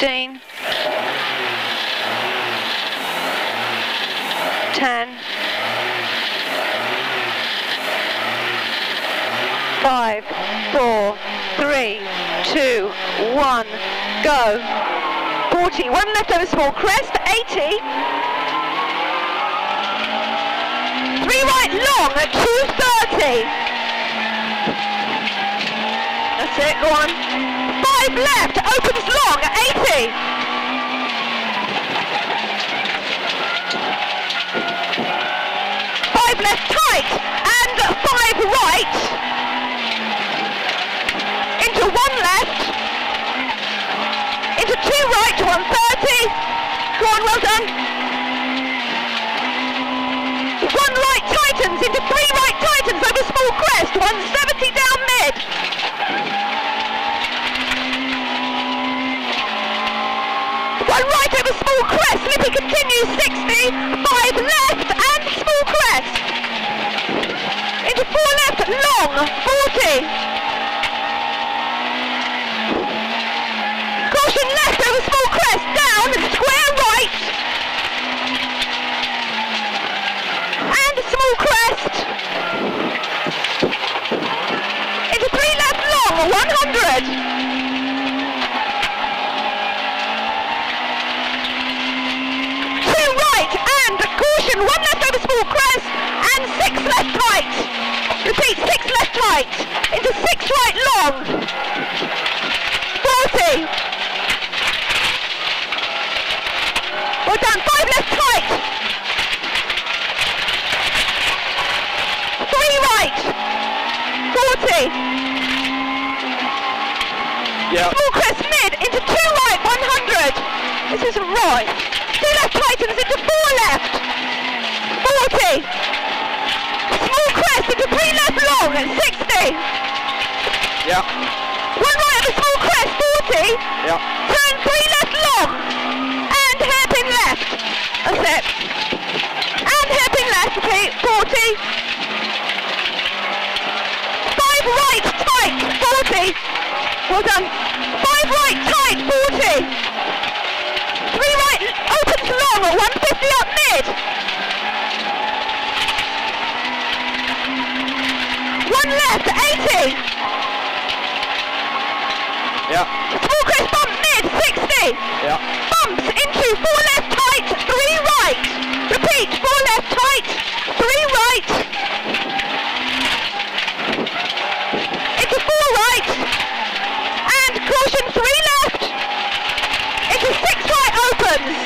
15, 10, 5, 4, 3, 2, 1, go. 40, one left over small crest, 80. 3 right long at 230. That's it, go on. 5 left, opens long at 80. 5 left tight and 5 right. Into 1 left. Into 2 right to 130. Go on, well done. 1 right tightens into 3 right tightens over small crest. 170 down mid. 1 right over small crest. Lippy continues 60. 5 left and small crest. Into 4 left long 40. Left over small crest, down and square right, and small crest, into 3 left long, 100, 2 right and caution, 1 left over small crest, and 6 left tight, repeat 6 left tight, into 6 right long, 40, well done, 5 left tight. 3 right. 40. Yeah. Small crest mid into 2 right, 100. This is right. 2 left tightens into 4 left. 40. Small crest into 3 left long, 60. Yeah. 1 right over small crest, 40. Yeah. Turn 3 left long. Hairpin left, that's it, and hairpin left, repeat, 40, 5 right tight, 40, well done, 5 right tight, 40, 3 right opens long at 150 up mid, 1 left, 80, yeah, small crest bump mid, 60, yeah. Bumps into 4 left tight, 3 right. Repeat, 4 left tight, 3 right. Into 4 right. And caution, 3 left. Into 6 right opens.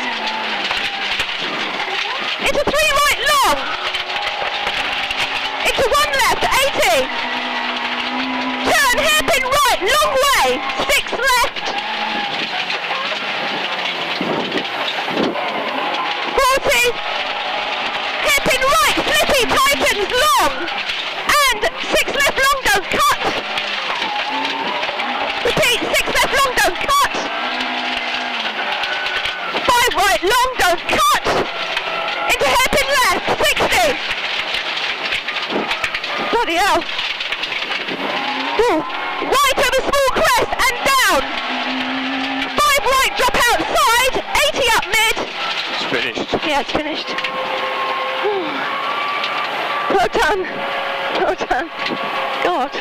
Into 3 right long. Into 1 left, 80. Turn, hairpin right, long way, 6 left. 40, hairpin right, flippy, tightens, long, and 6 left long, don't cut. Repeat, 6 left long, don't cut. 5 right long, don't cut. Into hairpin left, 60. Bloody hell. Ooh. Right over small crest and down. 5 right, drop outside, 80 up mid. Finished. Yeah, it's finished. Well done. Well done. God.